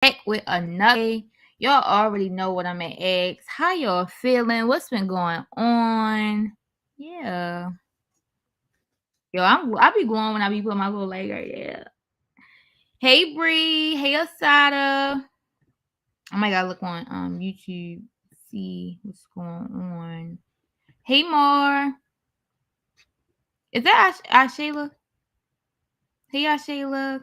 Back with another. Y'all already know what I'm at X. How y'all feeling? What's been going on? Yeah. Yo, I be glowing when I be putting my little leg right there. Hey Bree. Hey Asada. Oh my god, look on YouTube. See what's going on. Hey Mar. Is that Ashayla? Hey Ashayla.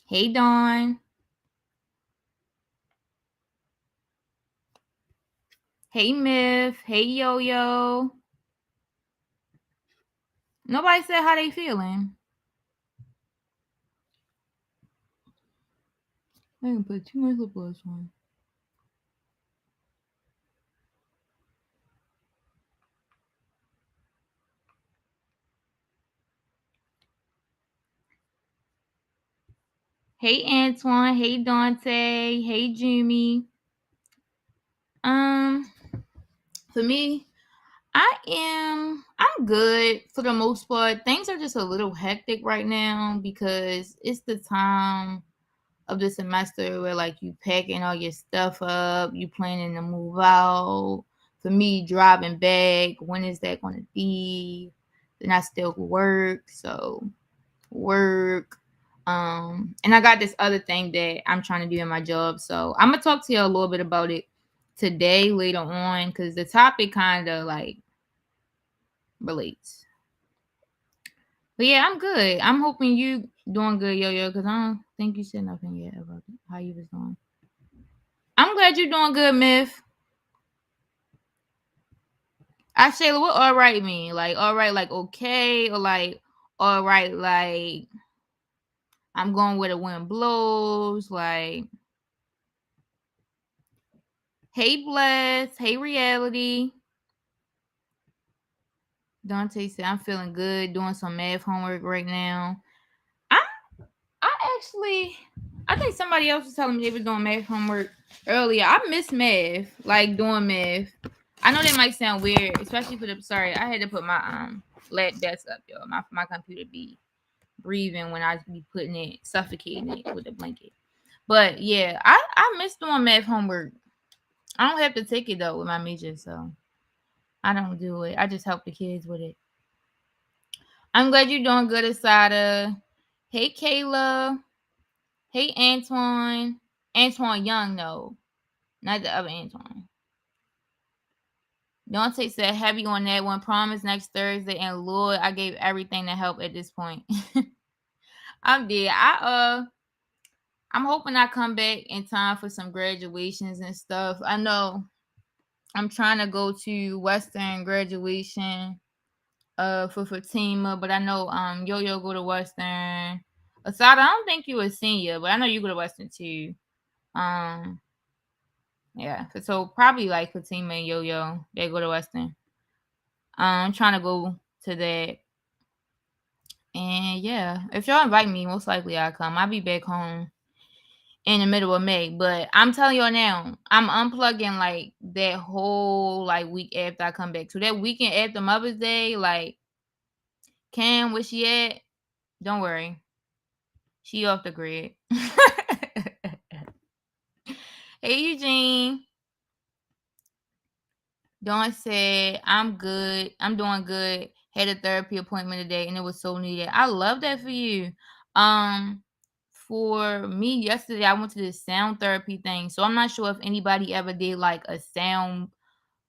Hey Dawn. Hey Myth. Hey Yo Yo. Nobody said how they feeling. I can put too much lip gloss on. Hey Antoine. Hey Dante. Hey Jimmy. For me, I'm good for the most part. Things are just a little hectic right now because it's the time of the semester where like you packing all your stuff up, you planning to move out. For me, driving back, when is that going to be? Then I still work, so work. And I got this other thing that I'm trying to do in my job. So I'm gonna talk to you a little bit about it today later on because the topic kind of like relates. But yeah, I'm good. I'm hoping you doing good, yo yo, because I don't think you said nothing yet about how you was doing. I'm glad you're doing good, Myth. I Shayla, what all right mean? Like all right, like okay, or like all right, like I'm going where the wind blows, like hey bless, hey reality. Dante said I'm feeling good, doing some math homework right now. I I think somebody else was telling me they was doing math homework earlier. I miss math, like doing math. I know that might sound weird, especially for the sorry, I had to put my lap desk up, yo. My computer be breathing when I be putting it, suffocating it with a blanket. But yeah, I miss doing math homework. I don't have to take it though with my major, so I don't do it. I just help the kids with it. I'm glad you're doing good, Asada. Hey, Kayla. Hey, Antoine. Antoine Young, no. Not the other Antoine. Dante said heavy on that one. Promise next Thursday. And Lord, I gave everything to help at this point. I'm dead. I'm hoping I come back in time for some graduations and stuff. I know I'm trying to go to Western graduation for Fatima, but I know Yo Yo go to Western. Asada, I don't think you a senior, but I know you go to Western too. Um, yeah, so probably like Fatima and Yo Yo, they go to Western. I'm trying to go to that, and yeah, if y'all invite me, most likely I'll come. I'll be back home in the middle of May, but I'm telling y'all now, I'm unplugging like that whole like week after I come back. So that weekend after Mother's Day, like Cam, where she at? Don't worry. She off the grid. Hey Eugene. Dawn said, I'm good. I'm doing good. Had a therapy appointment today and it was so needed. I love that for you. Um for me yesterday I went to this sound therapy thing. So I'm not sure if anybody ever did like a sound,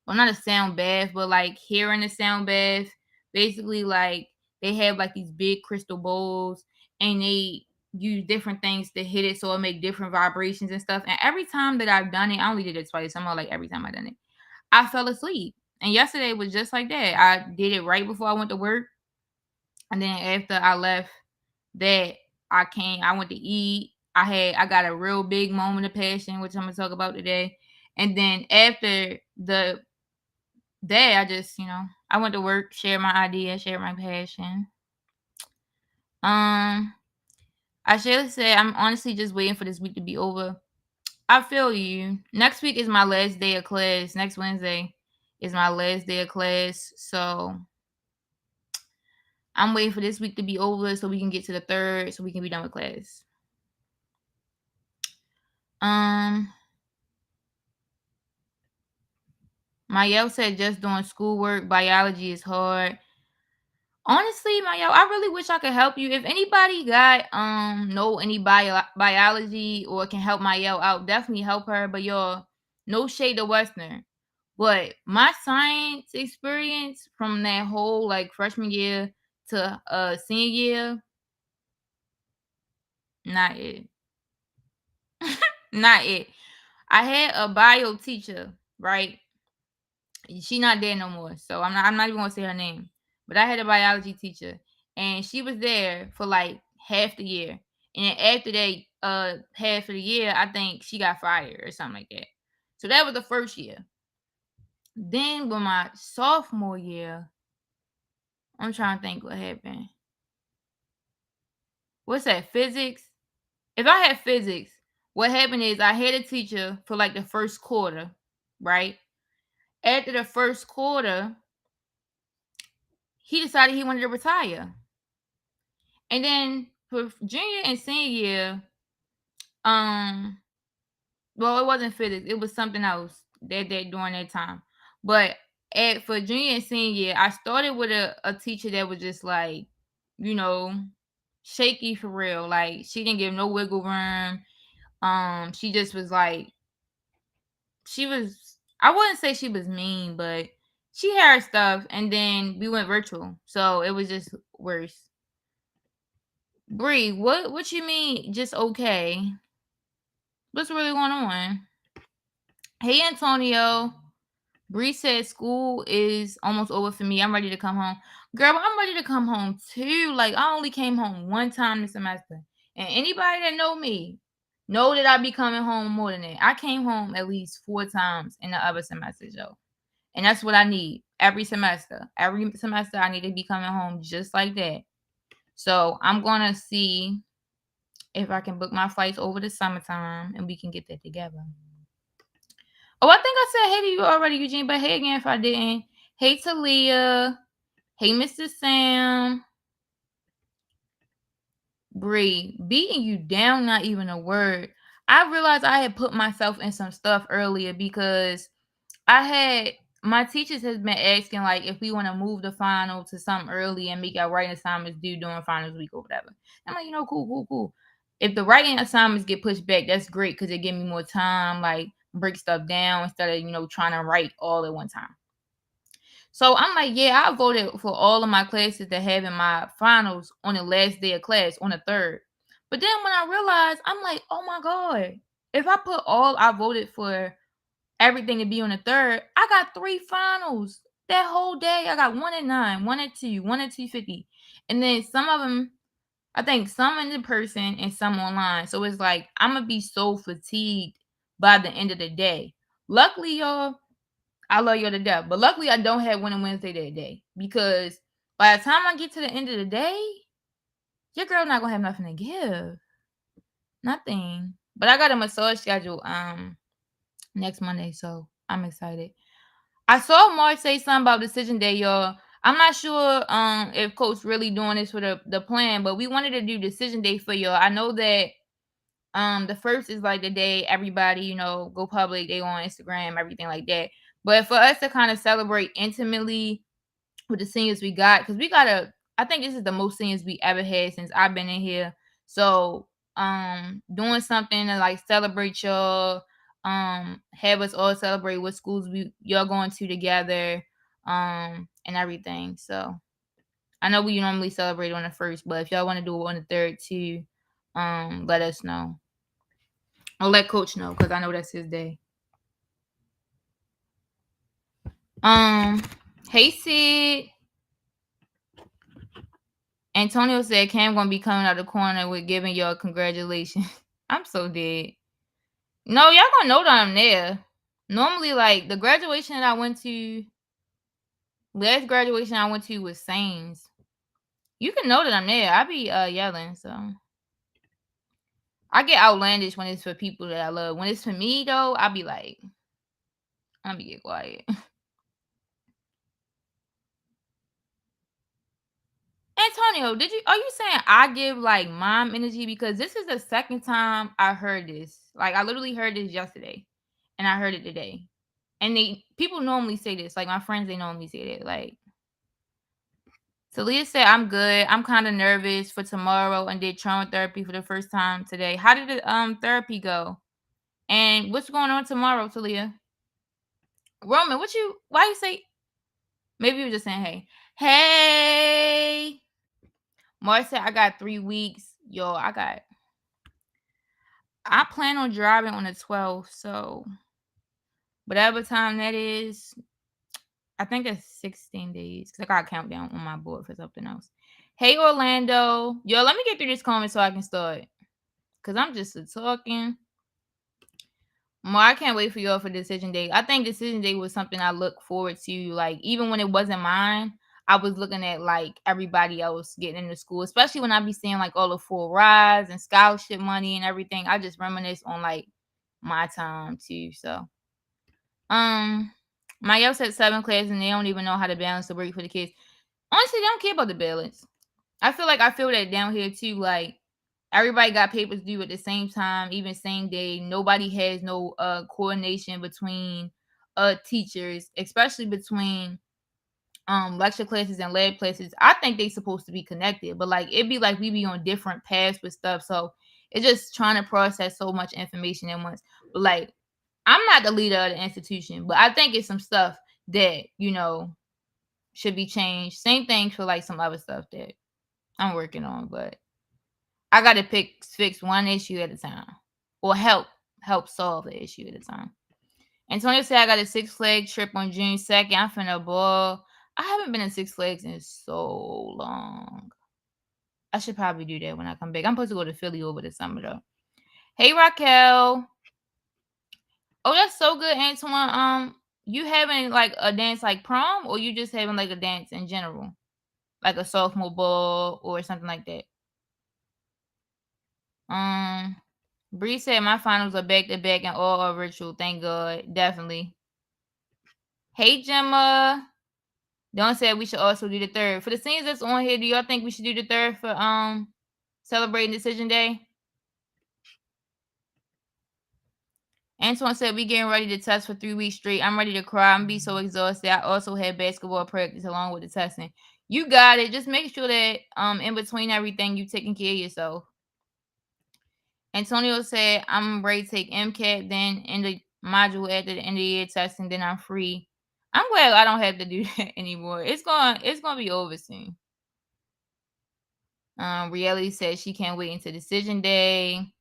well not a sound bath, but like hearing a sound bath. Basically like they have like these big crystal bowls and they use different things to hit it so it make different vibrations and stuff. And every time that I've done it, I only did it twice. I'm not like every time I done it, I fell asleep. And yesterday was just like that. I did it right before I went to work. And then after I left that, I went to eat. I got a real big moment of passion, which I'm gonna talk about today. And then after the day, I just, I went to work, shared my idea, shared my passion. Um, I should say I'm honestly just waiting for this week to be over. I feel you. Next week is my last day of class. Next Wednesday is my last day of class. So I'm waiting for this week to be over so we can get to the 3rd so we can be done with class. Mayel said just doing schoolwork, biology is hard. Honestly, Mayel, I really wish I could help you. If anybody got know any biology or can help Mayel out, definitely help her. But y'all, no shade to Western. But my science experience from that whole like freshman year to senior year, not it. Not it. I had a bio teacher, right? She not there no more, so I'm not even gonna say her name. But I had a biology teacher, and she was there for like half the year, and then after that half of the year, I think she got fired or something like that. So that was the first year. Then with my sophomore year, I'm trying to think what happened. What's that? Physics? If I had physics, what happened is I had a teacher for like the first quarter, right? After the first quarter, he decided he wanted to retire. And then for junior and senior year, well, it wasn't physics, it was something else that during that time. But for junior and senior year, I started with a teacher that was just like, you know, shaky for real. Like she didn't give no wiggle room. She just was like, I wouldn't say she was mean, but she had her stuff, and then we went virtual, so it was just worse. Bree, what you mean just okay? What's really going on? Hey Antonio. Bree said school is almost over for me. I'm ready to come home. Girl, I'm ready to come home too. Like I only came home one time this semester. And anybody that know me know that I be coming home more than that. I came home at least 4 times in the other semesters, yo. And that's what I need every semester. Every semester I need to be coming home just like that. So I'm gonna see if I can book my flights over the summertime and we can get that together. Oh, I think I said hey to you already, Eugene, but hey again if I didn't. Hey Talia. Hey Mr. Sam. Bree, beating you down, not even a word. I realized I had put myself in some stuff earlier because my teachers has been asking like if we want to move the final to something early and make our writing assignments due during finals week or whatever. I'm like, cool. If the writing assignments get pushed back, that's great because it give me more time, like break stuff down instead of trying to write all at one time. So I'm like, yeah, I voted for all of my classes to have in my finals on the last day of class on the 3rd. But then when I realized, I'm like, oh my God, if I put I voted for everything to be on the 3rd, I got 3 finals that whole day. I got 1 at 9, 1 at 2, 1 at 2:50. And then some of them, I think some in person and some online. So it's like, I'm going to be so fatigued by the end of the day. Luckily, y'all, I love you to death. But luckily, I don't have Winning Wednesday that day because by the time I get to the end of the day, your girl not gonna have nothing to give. Nothing. But I got a massage schedule next Monday, so I'm excited. I saw Mark say something about decision day, y'all. I'm not sure if Coach really doing this for the plan, but we wanted to do decision day for y'all. I know that the first is like the day everybody, go public, they go on Instagram, everything like that. But for us to kind of celebrate intimately with the seniors we got, because I think this is the most seniors we ever had since I've been in here. So doing something to like celebrate y'all, have us all celebrate what schools y'all going to together, and everything. So I know we normally celebrate on the 1st, but if y'all want to do it on the 3rd too, let us know. I'll let Coach know because I know that's his day. Hey Sid. Antonio said Cam gonna be coming out the corner with giving y'all congratulations. I'm so dead. No, y'all gonna know that I'm there. Normally, like the graduation that I went to, last graduation I went to was Sains. You can know that I'm there. I be yelling, so I get outlandish when it's for people that I love. When it's for me though, I be like, I'm gonna get quiet. Antonio, are you saying I give like mom energy? Because this is the second time I heard this. Like I literally heard this yesterday and I heard it today. And people normally say this. Like my friends, they normally say that. Like Talia said, I'm good. I'm kind of nervous for tomorrow and did trauma therapy for the first time today. How did the therapy go? And what's going on tomorrow, Talia? Roman, why you say maybe you were just saying hey. Hey. Mars said I got 3 weeks. Yo, I plan on driving on the 12th, so whatever time that is, I think it's 16 days because I got a countdown on my board for something else. Hey, Orlando. Yo, let me get through this comment so I can start because I'm just talking. More, I can't wait for y'all for decision day. I think decision day was something I look forward to. Like, even when it wasn't mine, I was looking at like everybody else getting into school, especially when I be seeing like all the full rides and scholarship money and everything. I just reminisce on like my time too. So, my else at 7 classes and they don't even know how to balance the work for the kids. Honestly, they don't care about the balance. I feel that down here too. Like everybody got papers due at the same time, even same day. Nobody has no coordination between teachers, especially between lecture classes and lab classes. I think they supposed to be connected, but like it'd be like we be on different paths with stuff. So it's just trying to process so much information at once. But like I'm not the leader of the institution, but I think it's some stuff that, should be changed. Same thing for like some other stuff that I'm working on, but I gotta fix one issue at a time, or help solve the issue at a time. Antonio said I got a Six Flags trip on June 2nd. I'm finna ball. I haven't been in Six Flags in so long. I should probably do that when I come back. I'm supposed to go to Philly over the summer though. Hey Raquel. Oh, that's so good, Antoine. You having like a dance like prom, or you just having like a dance in general, like a sophomore ball or something like that? Bree said my finals are back to back and all are virtual. Thank God, definitely. Hey Gemma, Don said we should also do the third for the scenes that's on here. Do y'all think we should do the third for celebrating Decision Day? Antoine said we getting ready to test for 3 weeks straight. I'm ready to cry. I'm be so exhausted. I also had basketball practice along with the testing. You got it. Just make sure that in between everything you taking care of yourself. Antonio said I'm ready to take MCAT, then in the module after the end of the year testing, then I'm free. I'm glad I don't have to do that anymore. It's gonna be over soon. Reality said she can't wait until decision day.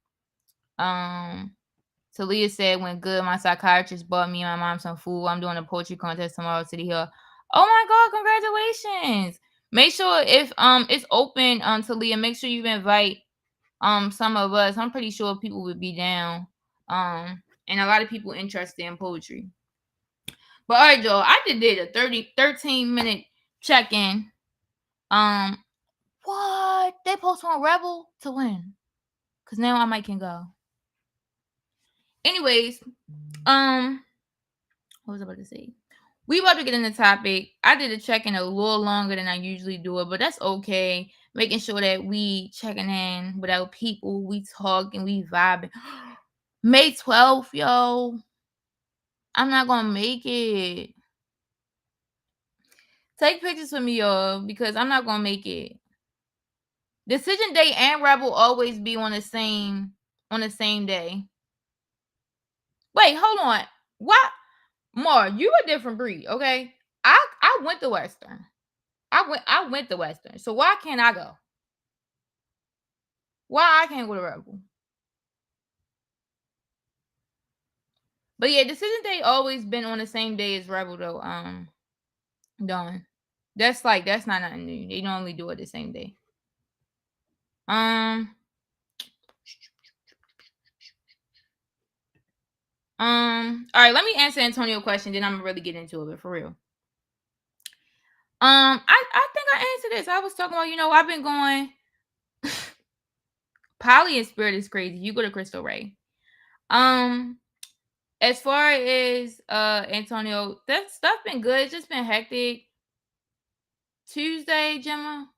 Talia said, when good, my psychiatrist bought me and my mom some food. I'm doing a poetry contest tomorrow at City Hall. Oh my God, congratulations. Make sure if it's open Talia, make sure you invite some of us. I'm pretty sure people would be down. And a lot of people interested in poetry. But all right, Joe, I just did a 13-minute check-in. What? They postponed Rebel to win. Cause now I might can go. Anyways, what was I about to say? We about to get in the topic. I did a check-in a little longer than I usually do it, but that's okay. Making sure that we checking in with our people, we talking, we vibing. May 12th, yo. I'm not gonna make it. Take pictures for me, y'all, because I'm not gonna make it. Decision Day and Rebel always be on the same day. Wait, hold on. What? Mar, you a different breed, okay? I went to Western. I went to Western. So why can't I go? Why I can't go to Rebel? But yeah, Decision Day always been on the same day as Rebel though. Done. That's not nothing new. They normally do it the same day. All right, let me answer Antonio's question, then I'm gonna really get into it for real. I think I answered this. I was talking about, I've been going Poly and Spirit is crazy. You go to Crystal Ray. As far as Antonio, that stuff been good. It's just been hectic. Tuesday, Gemma.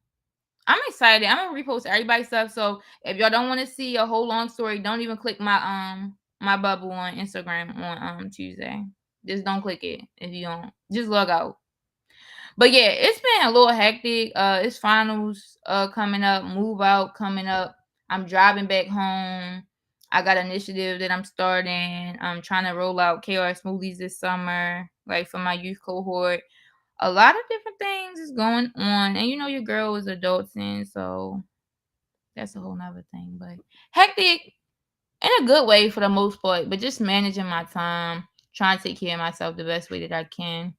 I'm excited. I'm gonna repost everybody's stuff. So if y'all don't want to see a whole long story, don't even click my bubble on Instagram on Tuesday. Just don't click it if you don't. Just log out. But yeah, it's been a little hectic. It's finals coming up, move out coming up. I'm driving back home. I got an initiative that I'm starting. I'm trying to roll out KR smoothies this summer, like for my youth cohort. A lot of different things is going on. And you know your girl is adulting, so that's a whole nother thing. But hectic in a good way for the most part, but just managing my time, trying to take care of myself the best way that I can.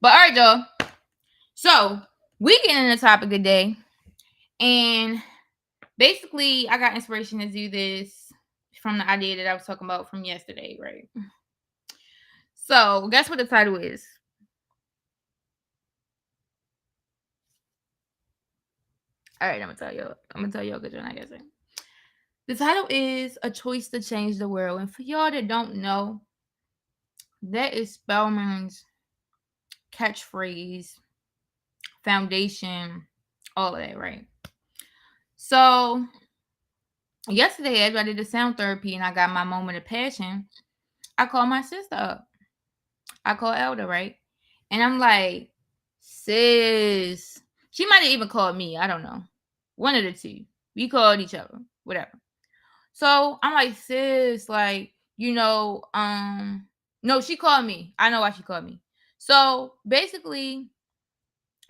But all right, y'all. So we get in the topic today, and basically, I got inspiration to do this from the idea that I was talking about from yesterday, right? So guess what the title is? All right, I'm gonna tell y'all because you're not guessing. The title is "A Choice to Change the World," and for y'all that don't know, that is Spelman's catchphrase, foundation, all of that, right? So yesterday, after I did the sound therapy and I got my moment of passion, I called my sister up. I called Elder, right? And I'm like, sis. She might have even called me. I don't know. One of the two. We called each other. Whatever. So I'm like, sis, like, no, she called me. I know why she called me. So basically,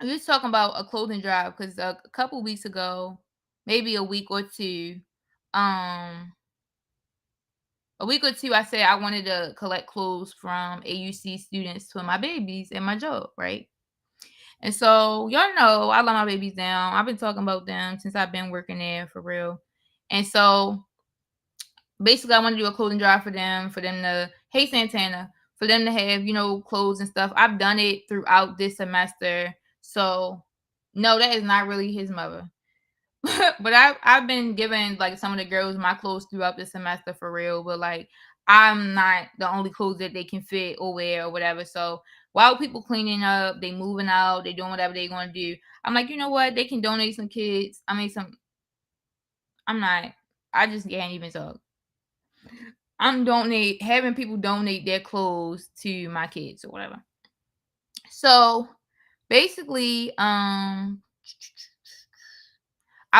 we was talking about a clothing drive because a couple weeks ago, maybe um, a week or two, I said I wanted to collect clothes from AUC students for my babies and my job, right? And so y'all know I love my babies down. I've been talking about them since I've been working there for real. And so basically I want to do a clothing drive for them to, hey Santana, for them to have, clothes and stuff. I've done it throughout this semester. So no, that is not really his mother. But I've been giving like some of the girls my clothes throughout the semester for real. But like I'm not the only clothes that they can fit or wear or whatever. So while people cleaning up, they moving out, they doing whatever they gonna do, I'm like, you know what? They can donate some kids. I mean some I'm not I just can't even talk. I'm having people donate their clothes to my kids or whatever. So basically, I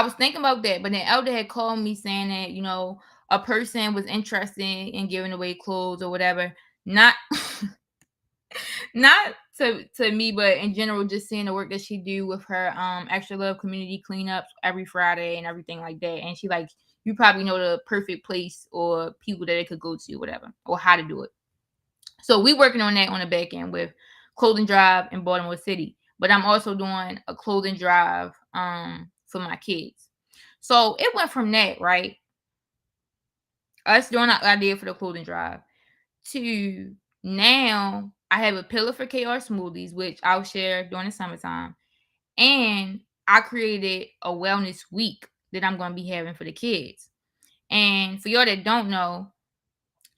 was thinking about that, but then Elder had called me saying that, a person was interested in giving away clothes or whatever. Not not to me, but in general, just seeing the work that she do with her extra love community cleanups every Friday and everything like that. And she like, you probably know the perfect place or people that it could go to, whatever, or how to do it. So we working on that on the back end with clothing drive in Baltimore City. But I'm also doing a clothing drive for my kids. So it went from that, right? Us doing our idea for the clothing drive to now I have a pillar for KR smoothies, which I'll share during the summertime. And I created a wellness week that I'm going to be having for the kids. And for y'all that don't know,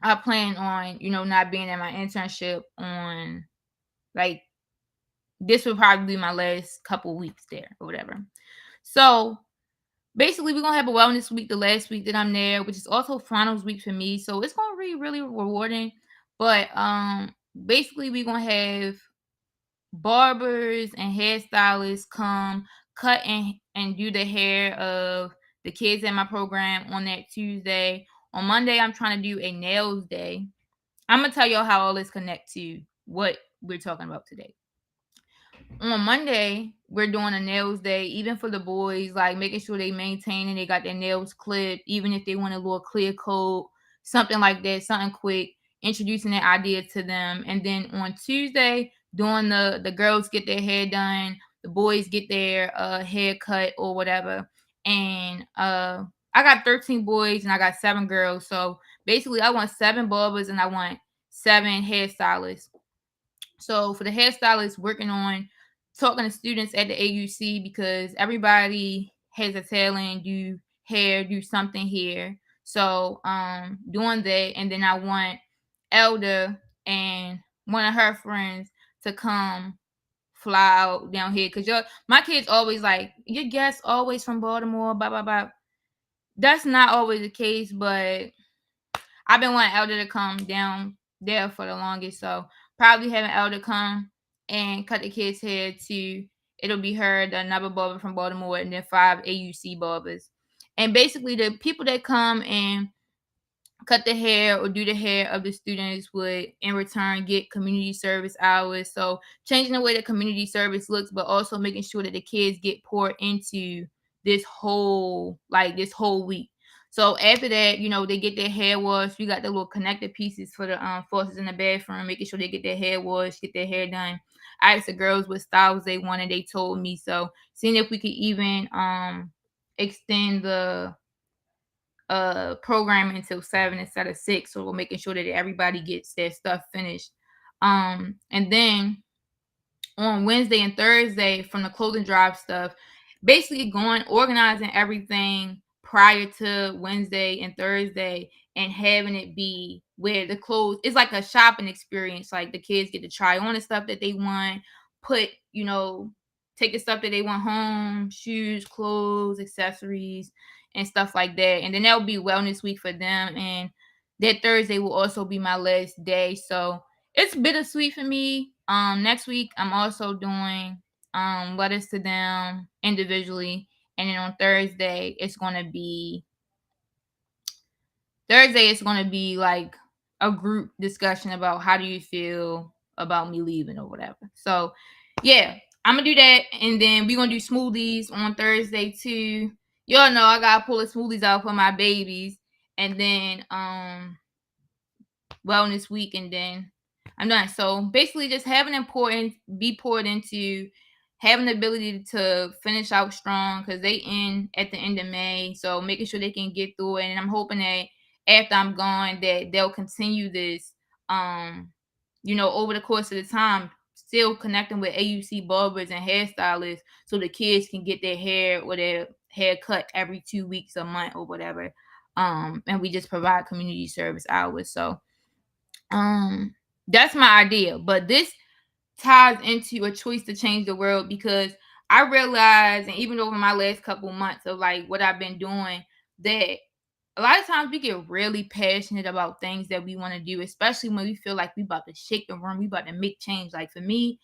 I plan on, not being in my internship on like this will probably be my last couple weeks there or whatever. So basically, we're gonna have a wellness week the last week that I'm there, which is also finals week for me. So it's gonna be really rewarding. But basically we're gonna have barbers and hairstylists come cut and do the hair of the kids in my program on that Tuesday. On Monday, I'm trying to do a nails day. I'm gonna tell y'all how all this connect to what we're talking about today. On Monday, we're doing a nails day, even for the boys, like making sure they maintain and they got their nails clipped, even if they want a little clear coat, something like that, something quick, introducing that idea to them. And then on Tuesday, doing the girls get their hair done, the boys get their hair cut or whatever. And I got 13 boys and I got 7 girls. So basically I want 7 barbers and I want 7 hairstylists. So for the hairstylists, working on talking to students at the AUC because everybody has a talent, do hair, do something here. So doing that, and then I want Elder and one of her friends to come fly out down here because my kids always like your guests always from Baltimore, blah blah blah. That's not always the case, but I've been wanting Elder to come down there for the longest, so probably having Elder come and cut the kids' hair too. It'll be her, the another barber from Baltimore, and then 5 AUC barbers. And basically, the people that come and cut the hair or do the hair of the students would in return get community service hours. So changing the way the community service looks, but also making sure that the kids get poured into this whole week. So after that, they get their hair washed. We got the little connected pieces for the faucets in the bathroom, making sure they get their hair washed, get their hair done. I asked the girls what styles they wanted. They told me. So seeing if we could even extend the programming until 7 instead of 6, so we're making sure that everybody gets their stuff finished. And then on Wednesday and Thursday from the clothing drive stuff, basically organizing everything prior to Wednesday and Thursday and having it be where the clothes it's like a shopping experience. Like the kids get to try on the stuff that they want, put, take the stuff that they want home, shoes, clothes, accessories, and stuff like that. And then that will be wellness week for them. And that Thursday will also be my last day. So it's bittersweet for me. Next week I'm also doing letters to them individually, and then on Thursday it's gonna be like a group discussion about how do you feel about me leaving or whatever. So yeah, I'm gonna do that, and then we're gonna do smoothies on Thursday too. Y'all know I gotta pull the smoothies out for my babies, and then wellness week, and then I'm done. So basically just having be poured into, having the ability to finish out strong because they end at the end of May. So making sure they can get through it. And I'm hoping that after I'm gone that they'll continue this over the course of the time, still connecting with AUC barbers and hairstylists so the kids can get their hair or their hair cut every 2 weeks, a month or whatever. And we just provide community service hours. So that's my idea. But this ties into a choice to change the world because I realized, and even over my last couple months of like what I've been doing, that a lot of times we get really passionate about things that we want to do, especially when we feel like we about to shake the room, we about to make change. Like for me,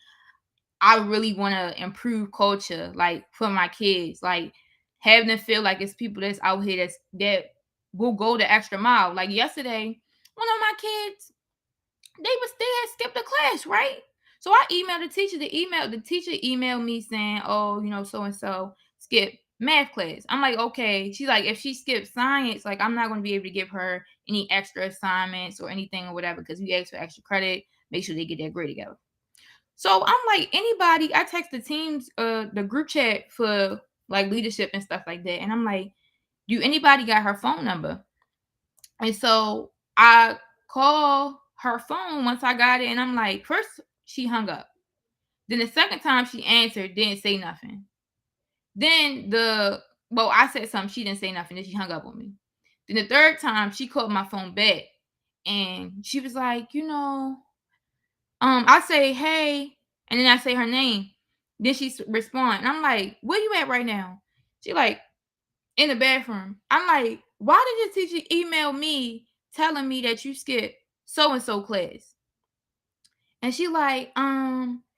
I really want to improve culture, like for my kids, like having them feel like it's people that's out here that will go the extra mile. Like yesterday, one of my kids, they had skipped a class, right? So I emailed the teacher. The teacher emailed me saying, "Oh, so and so skipped math class." I'm like, "Okay." She's like, "If she skips science, like I'm not going to be able to give her any extra assignments or anything or whatever because we asked for extra credit. Make sure they get their grade together." So I'm like, anybody? I text the teams, the group chat for like leadership and stuff like that, and I'm like, "Do anybody got her phone number?" And so I call her phone once I got it, and I'm like, first she hung up. Then the second time she answered, didn't say nothing. Then I said something, she didn't say nothing, then she hung up on me. Then the third time she called my phone back and she was like, I say, hey, and then I say her name. Then she respond, and I'm like, where you at right now? She like, in the bathroom. I'm like, why did your teacher email me telling me that you skipped so and so class? And she like,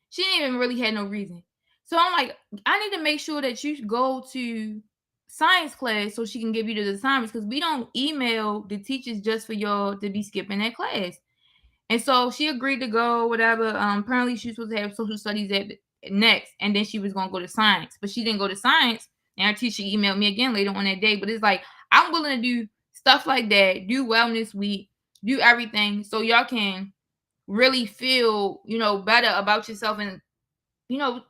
she didn't even really had no reason. So I'm like, I need to make sure that you go to science class so she can give you the assignments because we don't email the teachers just for y'all to be skipping that class. And so she agreed to go, whatever. Apparently she was supposed to have social studies at next, and then she was gonna go to science, but she didn't go to science. And her teacher emailed me again later on that day. But it's like I'm willing to do stuff like that, do wellness week, do everything, so y'all can really feel, better about yourself. And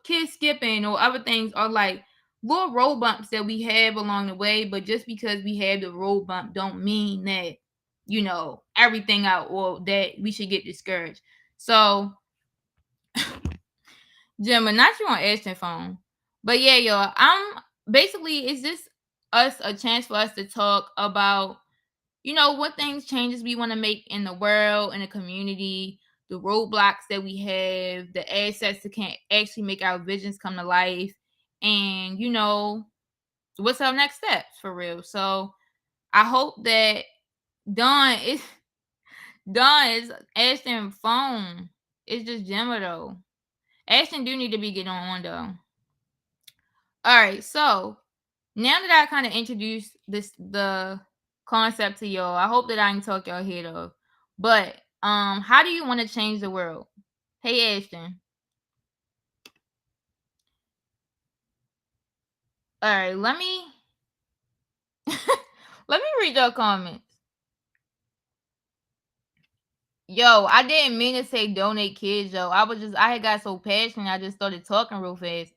kids skipping or other things are like little road bumps that we have along the way. But just because we have the road bump, don't mean that everything out or that we should get discouraged. So Gemma, not you on Ashton phone. But yeah, y'all, I'm basically it's just us a chance for us to talk about what things changes we want to make in the world, in the community, the roadblocks that we have, the assets that can actually make our visions come to life, and what's our next steps for real. So I hope that Dawn is Dawn is Ashton phone. It's just Gemma though. Ashton do need to be getting on though. All right, so now that I kind of introduced the concept to y'all, I hope that I can talk y'all head off. But how do you want to change the world? Hey Ashton. All right, let me read your comments. Yo, I didn't mean to say donate kids, yo. I had got so passionate, I just started talking real fast.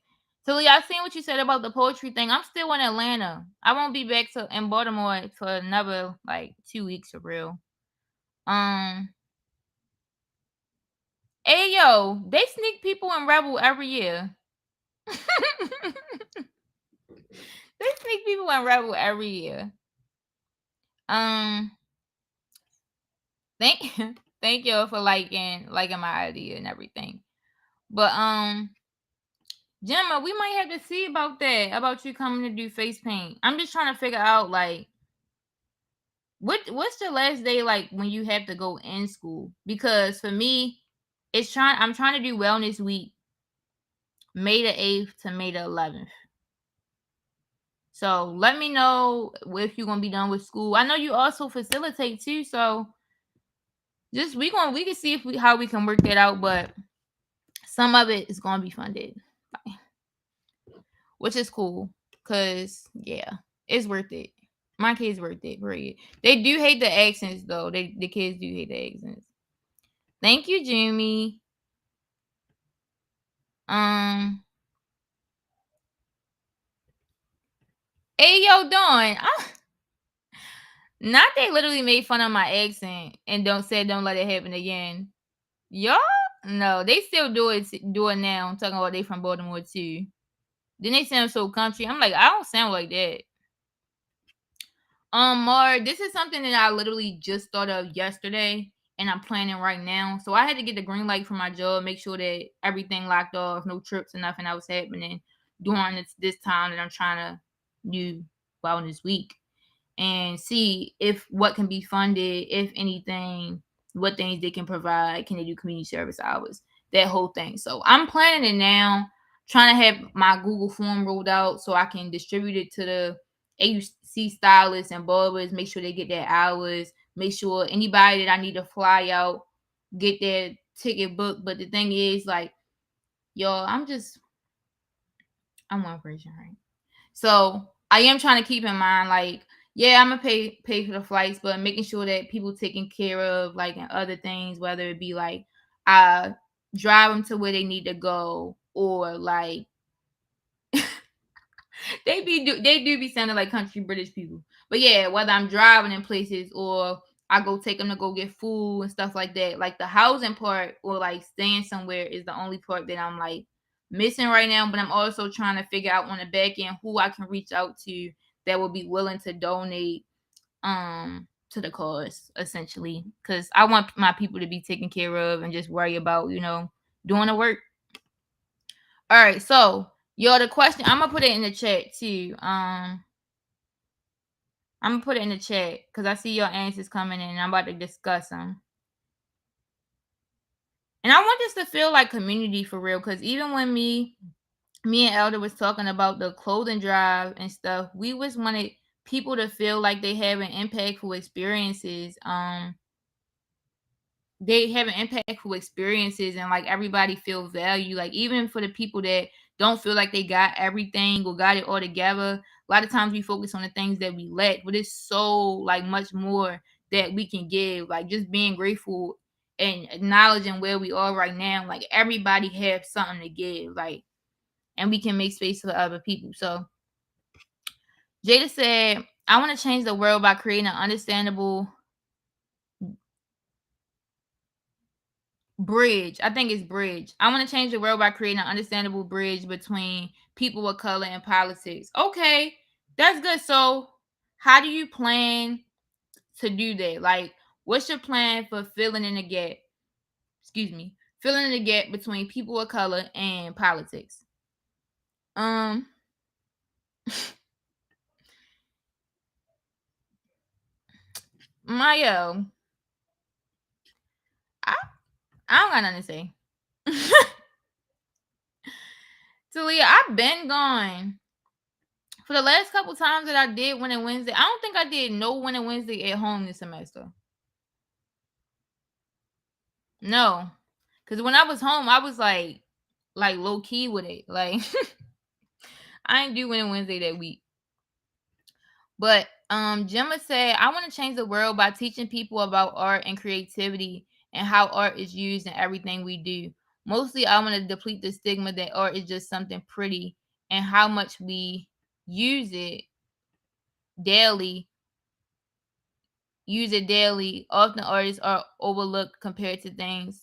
Tilly, I seen what you said about the poetry thing. I'm still in Atlanta. I won't be back in Baltimore for another like 2 weeks for real. Hey yo, they sneak people in Rebel every year. They sneak people in Rebel every year. Thank y'all for liking my idea and everything. But Gemma, we might have to see about that, about you coming to do face paint. I'm just trying to figure out like what's the last day like when you have to go in school? Because for me, I'm trying to do wellness week May the 8th to May the 11th. So let me know if you're gonna be done with school. I know you also facilitate too, so just we can see how we can work that out, but some of it is gonna be funded, which is cool, cause yeah, it's worth it. My kids worth it. Period. They do hate the accents though. The kids do hate the accents. Thank you, Jimmy. Hey yo, Dawn. Not they literally made fun of my accent and don't let it happen again. Y'all? No, they still do it now. I'm talking about they from Baltimore too. Then they sound so country. I'm like, I don't sound like that. Mar, this is something that I literally just thought of yesterday and I'm planning right now. So I had to get the green light from my job, make sure that everything locked off, no trips and nothing else happening during this time that I'm trying to do wellness week, and see if what can be funded, if anything, what things they can provide. Can they do community service hours? That whole thing. So I'm planning it now, trying to have my Google form rolled out so I can distribute it to the AUC stylists and barbers, make sure they get their hours, make sure anybody that I need to fly out get their ticket booked. But the thing is, like, y'all, I'm one person, right? So I am trying to keep in mind, like, yeah, I'm gonna pay for the flights, but making sure that people taken care of, like, and other things, whether it be like I drive them to where they need to go, or like they do be sounding like country British people. But yeah, whether I'm driving in places or I go take them to go get food and stuff like that. Like the housing part or like staying somewhere is the only part that I'm like missing right now. But I'm also trying to figure out on the back end who I can reach out to that will be willing to donate to the cause, essentially. Because I want my people to be taken care of and just worry about, doing the work. All right, so yo, the question, I'm gonna put it in the chat too. I'm gonna put it in the chat because I see your answers coming in and I'm about to discuss them. And I want this to feel like community for real, because even when me and Elder was talking about the clothing drive and stuff, we just wanted people to feel like they having impactful experiences. They having impactful experiences and like everybody feel value. Like even for the people that don't feel like they got everything or got it all together, a lot of times we focus on the things that we lack, but it's so like much more that we can give. Like just being grateful and acknowledging where we are right now. Like everybody have something to give, like, and we can make space for other people. So Jada said, I want to change the world by creating an understandable bridge. I think it's bridge. I want to change the world by creating an understandable bridge between people of color and politics. Okay, that's good. So, how do you plan to do that? Like, what's your plan for filling in the gap? excuse me, filling the gap between people of color and politics. Um, Mayo, I I don't got nothing to say. Talia, I've been gone. For the last couple times that I did Winning Wednesday, I don't think I did no Winning Wednesday at home this semester. No, because when I was home, I was like low key with it. Like I didn't do Winning Wednesday that week. But Gemma said, I want to change the world by teaching people about art and creativity and how art is used in everything we do. Mostly, I want to deplete the stigma that art is just something pretty and how much we use it daily. Often artists are overlooked compared to things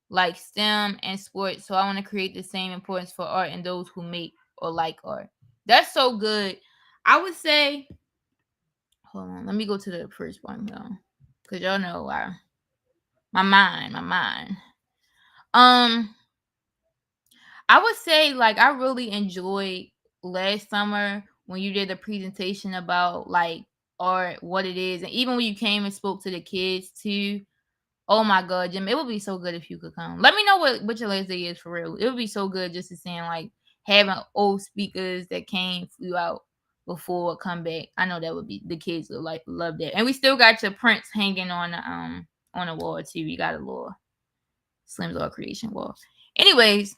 like STEM and sports. So I want to create the same importance for art and those who make or like art. That's so good. I would say, hold on, let me go to the first one though, because y'all know why. My mind. I would say like I really enjoyed last summer when you did a presentation about like art, what it is, and even when you came and spoke to the kids too. Oh my god, Jim, it would be so good if you could come. Let me know what your last day is for real. It would be so good just to seeing like having old speakers that flew out before come back. I know that would be the kids would like love that. And we still got your prints hanging on the wall too. We got a little Slim's Art Creation wall. Anyways,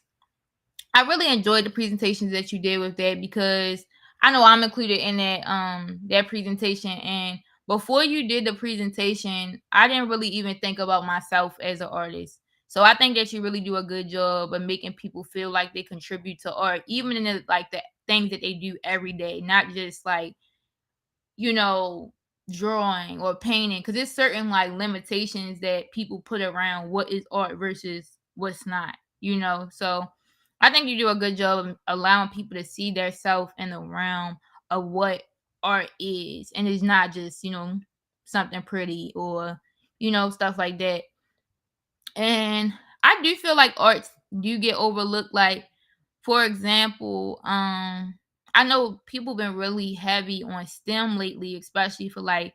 I really enjoyed the presentations that you did with that because I know I'm included in that presentation. And before you did the presentation, I didn't really even think about myself as an artist. So I think that you really do a good job of making people feel like they contribute to art, even in the things that they do every day, not just like, you know, drawing or painting, because there's certain like limitations that people put around what is art versus what's not, you know. So I think you do a good job of allowing people to see their self in the realm of what art is, and it's not just, you know, something pretty or, you know, stuff like that. And I do feel like arts do get overlooked. Like, for example, I know people been really heavy on STEM lately, especially for like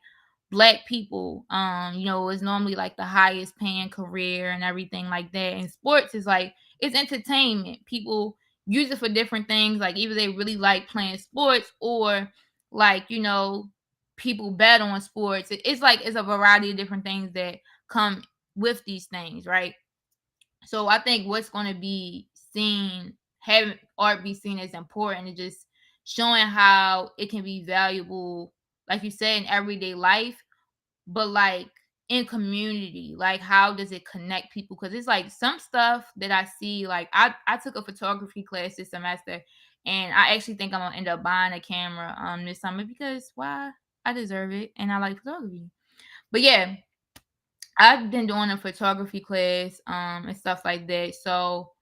black people. You know, it's normally like the highest paying career and everything like that. And sports is like it's entertainment. People use it for different things. Like either they really like playing sports or like, you know, people bet on sports. It's like it's a variety of different things that come with these things, right? So I think what's going to be seen, having art be seen as important, and just showing how it can be valuable, like you said, in everyday life, but like in community, like how does it connect people? Because it's like some stuff that I see, like I took a photography class this semester, and I actually think I'm gonna end up buying a camera this summer because why? I deserve it, and I like photography. But yeah, I've been doing a photography class, and stuff like that. So,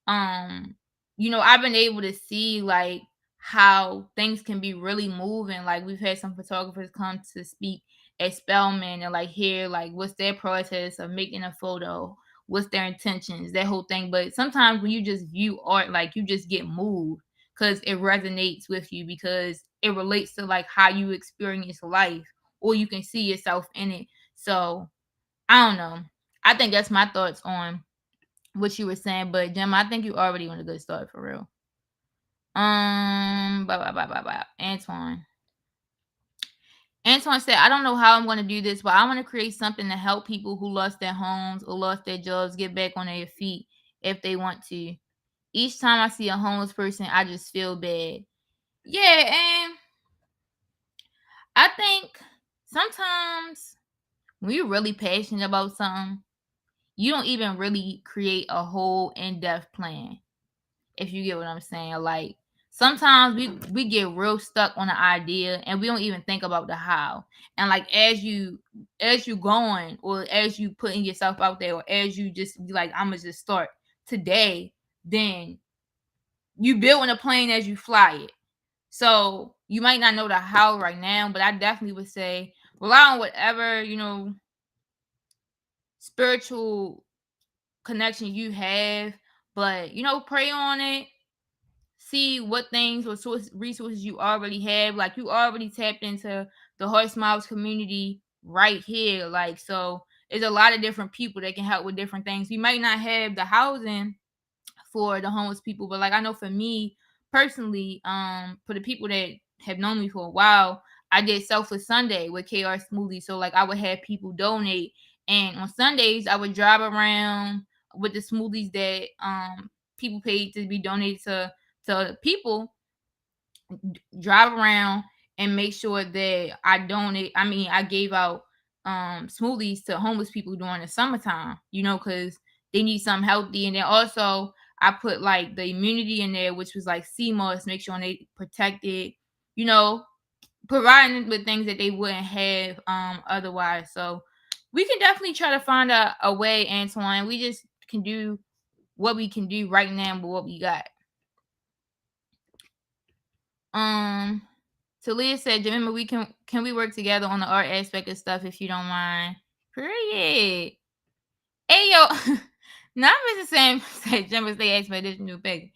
um, you know, I've been able to see like how things can be really moving. Like we've had some photographers come to speak at Spelman and like hear like what's their process of making a photo, what's their intentions, that whole thing. But sometimes when you just view art, like you just get moved because it resonates with you because it relates to like how you experience life or you can see yourself in it. So I don't know. I think that's my thoughts on what you were saying, but Jim, I think you already on a good start for real. Bye. Antoine. Antoine said, I don't know how I'm going to do this, but I want to create something to help people who lost their homes or lost their jobs get back on their feet if they want to. Each time I see a homeless person, I just feel bad. Yeah, and I think sometimes when you're really passionate about something, you don't even really create a whole in-depth plan, if you get what I'm saying. Like sometimes we get real stuck on the idea and we don't even think about the how. And like as you going or as you putting yourself out there or as you just be like, I'm gonna just start today, then you building a plane as you fly it. So you might not know the how right now, but I definitely would say rely on whatever, you know, spiritual connection you have, but pray on it. See what things or resources you already have. Like, you already tapped into the Horse Miles community right here. Like, so there's a lot of different people that can help with different things. You might not have the housing for the homeless people, but like, I know for me personally, for the people that have known me for a while, I did Selfless Sunday with KR Smoothie. So like, I would have people donate, and on Sundays I would drive around with the smoothies that people paid to be donated to people, drive around and make sure that I gave out smoothies to homeless people during the summertime, because they need something healthy. And then also I put like the immunity in there, which was like sea moss, make sure they protected, you know, providing with things that they wouldn't have otherwise. So we can definitely try to find a way, Antoine. We just can do what we can do right now with what we got. Talia said, "Remember, we can we work together on the art aspect of stuff if you don't mind." Period. Hey yo, not Mr. Sam said Gemma they asked me this new paper.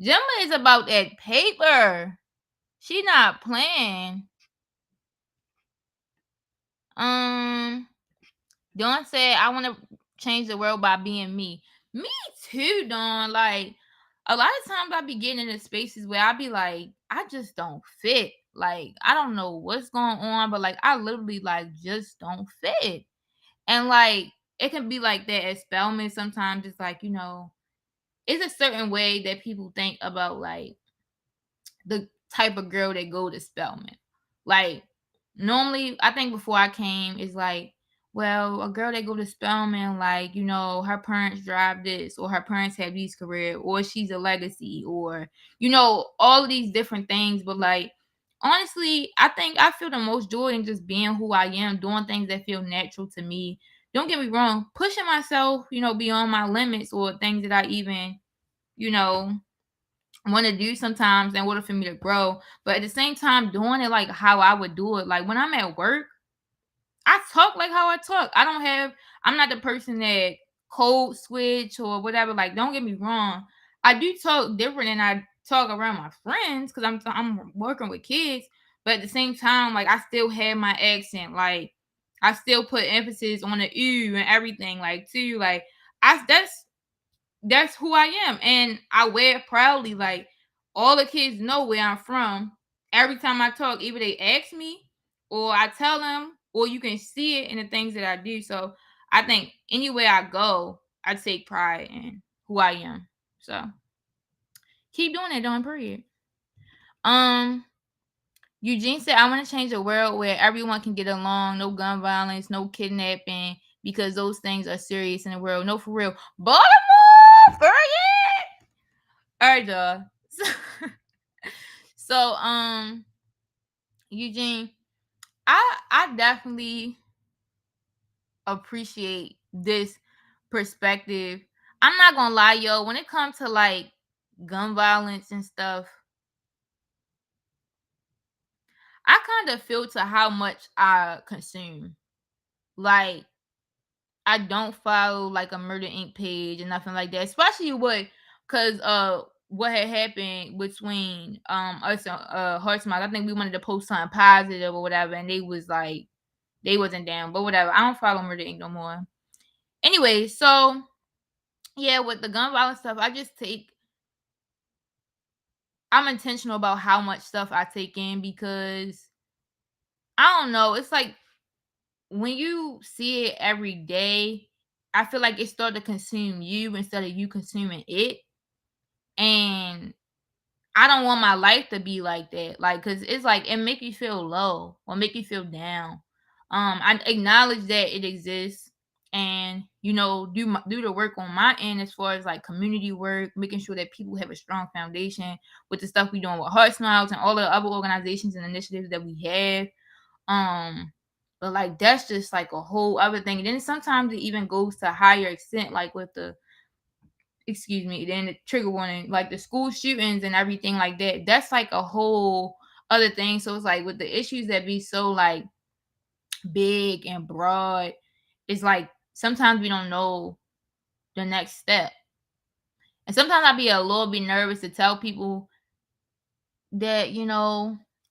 Gemma is about that paper. She not playing. Dawn said, "I want to change the world by being me." Me too, Dawn. Like, a lot of times I be getting into spaces where I be like, I just don't fit. Like, I don't know what's going on, but like, I literally like just don't fit. And like, it can be like that at Spelman. Sometimes it's like, it's a certain way that people think about like the type of girl that go to Spelman. Like, normally, I think before I came, is like, well, a girl that go to Spelman, like, her parents drive this, or her parents have these career, or she's a legacy, or, all of these different things. But like, honestly, I think I feel the most joy in just being who I am, doing things that feel natural to me. Don't get me wrong, pushing myself, beyond my limits, or things that I even, you know, want to do sometimes in order for me to grow. But at the same time, doing it like how I would do it. Like, when I'm at work, I talk like how I talk. I'm not the person that code switch or whatever. Like, don't get me wrong. I do talk different than I talk around my friends, because I'm working with kids. But at the same time, like, I still have my accent. Like, I still put emphasis on the "ooh" and everything. Like, too, like, that's who I am, and I wear it proudly. Like, all the kids know where I'm from. Every time I talk, either they ask me, or I tell them, or you can see it in the things that I do. So I think anywhere I go, I take pride in who I am. So keep doing it, don't period. Eugene said, "I want to change a world where everyone can get along, no gun violence, no kidnapping, because those things are serious in the world." No, for real. Baltimore, period. All right, y'all. So, Eugene, I definitely appreciate this perspective. I'm not gonna lie, yo. When it comes to like gun violence and stuff, I kind of filter how much I consume. Like, I don't follow like a Murder Inc. page and nothing like that, especially because what had happened between us and Hearts Mouth. I think we wanted to post something positive or whatever, and they was like, they wasn't down, but whatever. I don't follow Murder Inc. no more. Anyway, so yeah, with the gun violence stuff, I'm intentional about how much stuff I take in, because I don't know. It's like, when you see it every day, I feel like it started to consume you instead of you consuming it. And I don't want my life to be like that. Like, cause it's like, it make you feel low or make you feel down. I acknowledge that it exists, and do the work on my end as far as like community work, making sure that people have a strong foundation with the stuff we doing with Heart Smiles and all the other organizations and initiatives that we have. But like, that's just like a whole other thing. And then sometimes it even goes to a higher extent, like with the then the trigger warning, like the school shootings and everything like that. That's like a whole other thing. So it's like, with the issues that be so like big and broad, it's like sometimes we don't know the next step. And sometimes I be a little bit nervous to tell people that,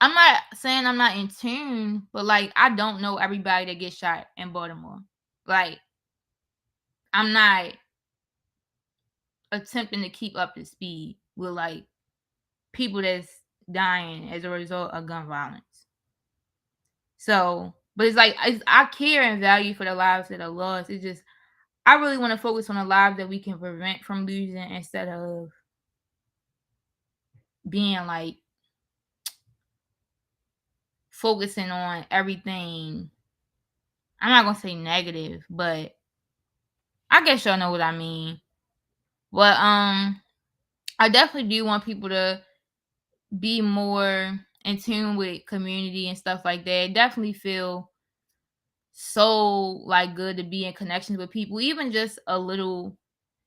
I'm not saying I'm not in tune, but like I don't know everybody that gets shot in Baltimore. Like I'm not attempting to keep up to speed with like people that's dying as a result of gun violence. So, but it's like I care and value for the lives that are lost. It's just I really want to focus on the lives that we can prevent from losing instead of being like focusing on everything. I'm not gonna say negative, but I guess y'all know what I mean. But I definitely do want people to be more in tune with community and stuff like that. It definitely feel so like good to be in connections with people, even just a little.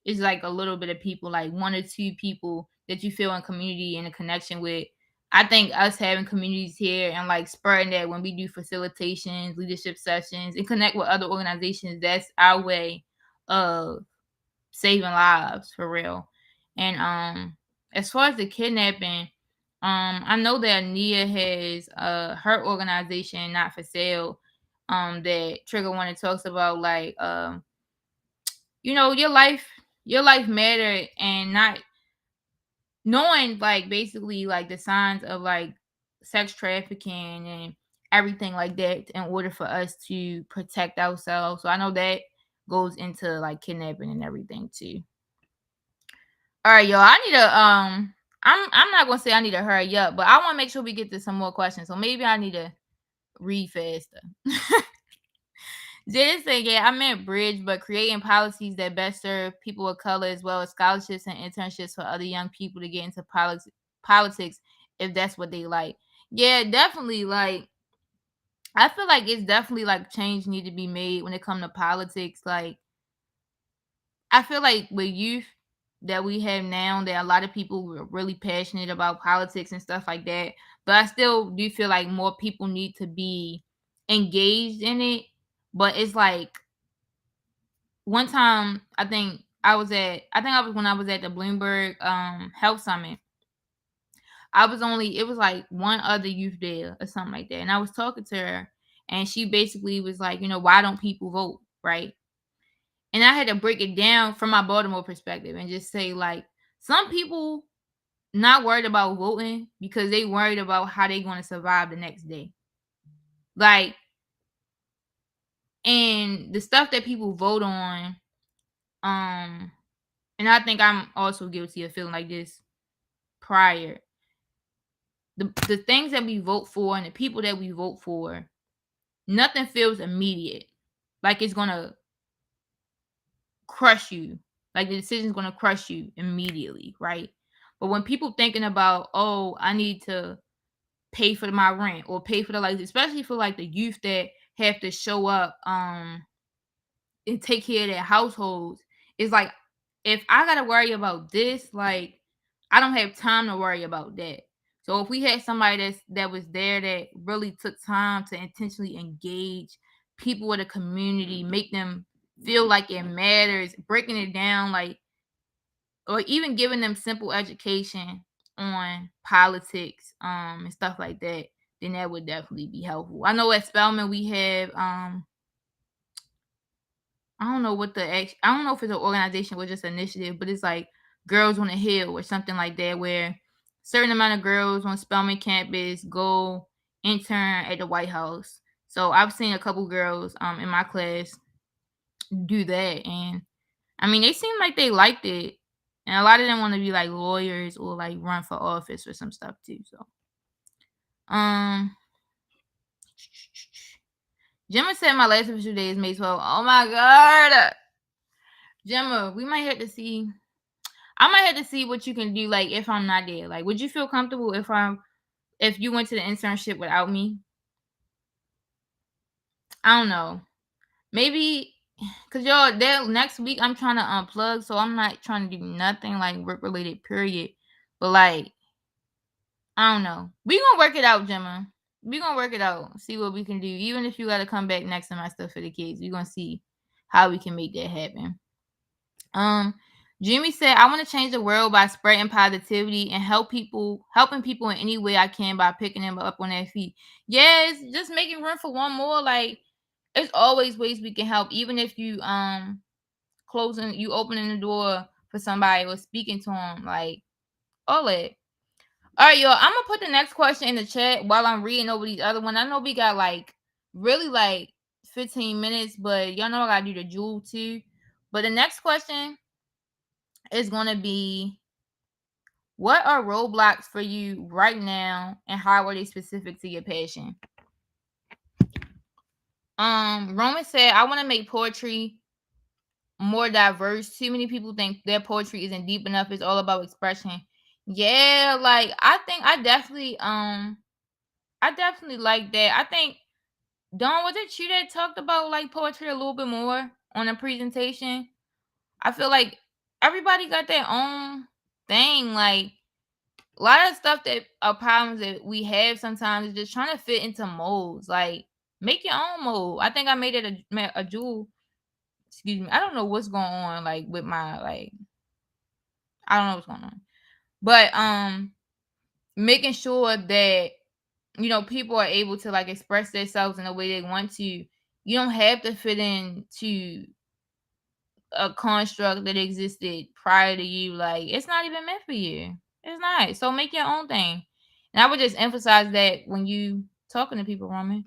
It's like a little bit of people, like one or two people that you feel in community and a connection with. I think us having communities here and like spreading that when we do facilitations, leadership sessions, and connect with other organizations, that's our way of saving lives for real. And as far as the kidnapping, I know that Nia has her organization Not for Sale, that Trigger Warning talks about, like your life matter, and not knowing like basically like the signs of like sex trafficking and everything like that in order for us to protect ourselves. So I know that goes into like kidnapping and everything too. All right, y'all. I need to I'm not gonna say I need to hurry up, but I want to make sure we get to some more questions. So maybe I need to read faster. Jada said, yeah, I meant bridge, but creating policies that best serve people of color, as well as scholarships and internships for other young people to get into politics if that's what they like. Yeah, definitely. Like, I feel like it's definitely like change need to be made when it comes to politics. Like, I feel like with youth that we have now, that a lot of people were really passionate about politics and stuff like that. But I still do feel like more people need to be engaged in it. But it's like one time I think I was when I was at the Bloomberg Health Summit. It was like one other youth there or something like that. And I was talking to her, and she basically was like, why don't people vote? Right. And I had to break it down from my Baltimore perspective and just say, like, some people not worried about voting because they worried about how they going to survive the next day. Like, and the stuff that people vote on, and I think I'm also guilty of feeling like this prior. The things that we vote for and the people that we vote for, nothing feels immediate. Like it's gonna crush you. Like the decision's gonna crush you immediately, right? But when people thinking about, oh, I need to pay for my rent or pay for the lights, especially for like the youth that have to show up and take care of their households, it's like if I gotta worry about this, like I don't have time to worry about that. So if we had somebody that was there that really took time to intentionally engage people with a community, make them feel like it matters, breaking it down, like, or even giving them simple education on politics, and stuff like that, then that would definitely be helpful. I know at Spelman we have I don't know I don't know if it's an organization or just an initiative, but it's like Girls on the Hill or something like that, where certain amount of girls on Spelman campus go intern at the White House. So I've seen a couple girls in my class do that, and I mean they seem like they liked it, and a lot of them want to be like lawyers or like run for office or some stuff too. So um Gemma said my last official day is May 12th. Oh my god. Gemma, we might have to see. I might have to see what you can do. Like, if I'm not there, like, would you feel comfortable if you went to the internship without me? I don't know. Maybe because y'all there next week I'm trying to unplug, so I'm not trying to do nothing like work related. Period. But like, I don't know. We gonna work it out, Gemma. We gonna work it out. See what we can do. Even if you gotta come back next semester for the kids, we gonna see how we can make that happen. Um, Jimmy said, "I want to change the world by spreading positivity and helping people in any way I can by picking them up on their feet." Yes, just making room for one more. Like, there's always ways we can help, even if you opening the door for somebody or speaking to them, like all that. All right, y'all. I'm gonna put the next question in the chat while I'm reading over these other ones. I know we got like really like 15 minutes, but y'all know I gotta do the jewel too. But the next question is gonna be, what are roadblocks for you right now, and how are they specific to your passion? Roman said, "I want to make poetry more diverse. Too many people think their poetry isn't deep enough. It's all about expression." Yeah, like I definitely like that. I think, Dawn, was it you that talked about like poetry a little bit more on a presentation? I feel like everybody got their own thing. Like, a lot of stuff that are problems that we have sometimes is just trying to fit into molds. Like, make your own mold. I think I made it a jewel. Excuse me. I don't know what's going on, like with my like. I don't know what's going on, but making sure that people are able to like express themselves in the way they want to. You don't have to fit into a construct that existed prior to you. Like, it's not even meant for you. It's not. So make your own thing. And I would just emphasize that when you talking to people, Roman.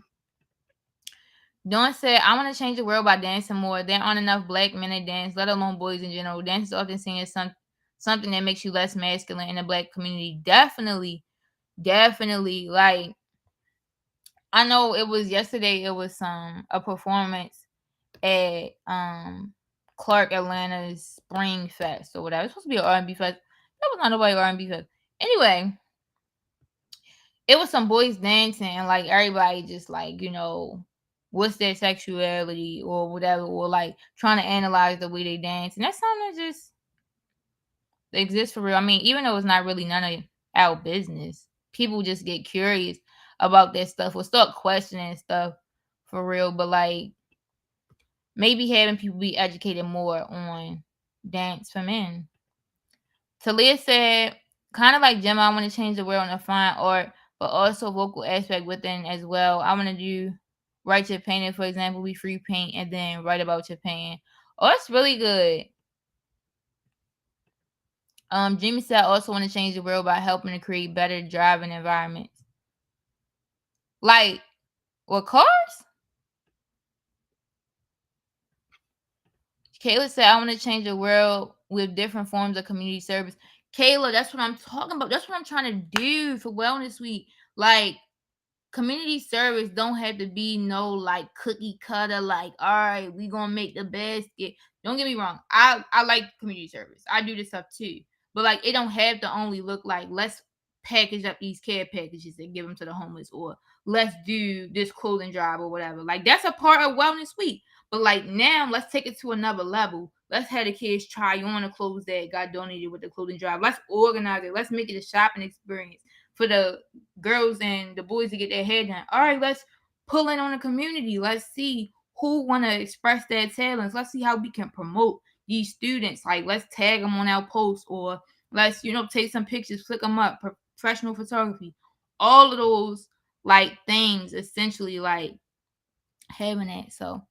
Dawn said, "I want to change the world by dancing more. There aren't enough black men that dance, let alone boys in general. Dance is often seen as something that makes you less masculine in the black community." Definitely, definitely. Like, I know it was yesterday. It was a performance at Clark Atlanta's Spring Fest or whatever. It's supposed to be an R&B fest. That was not nobody R&B fest. Anyway, it was some boys dancing and like everybody just like, what's their sexuality or whatever, or like trying to analyze the way they dance. And that's something that just exists for real. I mean, even though it's not really none of our business, people just get curious about that stuff or start questioning stuff for real. But like, maybe having people be educated more on dance for men. Talia said, "Kind of like Gemma, I want to change the world in fine art, but also vocal aspect within as well. I want to write your painting, for example, we free paint and then write about your painting." Oh, it's really good. Jimmy said, "I also want to change the world by helping to create better driving environments." Like, what, cars? Kayla said, "I want to change the world with different forms of community service." Kayla, that's what I'm talking about. That's what I'm trying to do for Wellness Week. Like, community service don't have to be no like cookie cutter, like, all right, we gonna make the basket. Don't get me wrong. I like community service. I do this stuff too. But like, it don't have to only look like, let's package up these care packages and give them to the homeless, or let's do this clothing drive or whatever. Like, that's a part of Wellness Week. But like, now let's take it to another level. Let's have the kids try on the clothes that got donated with the clothing drive. Let's organize it. Let's make it a shopping experience for the girls and the boys to get their hair done. All right, let's pull in on the community. Let's see who want to express their talents. Let's see how we can promote these students. Like, let's tag them on our posts, or let's take some pictures, click them up. Professional photography, all of those like things, essentially, like having that. So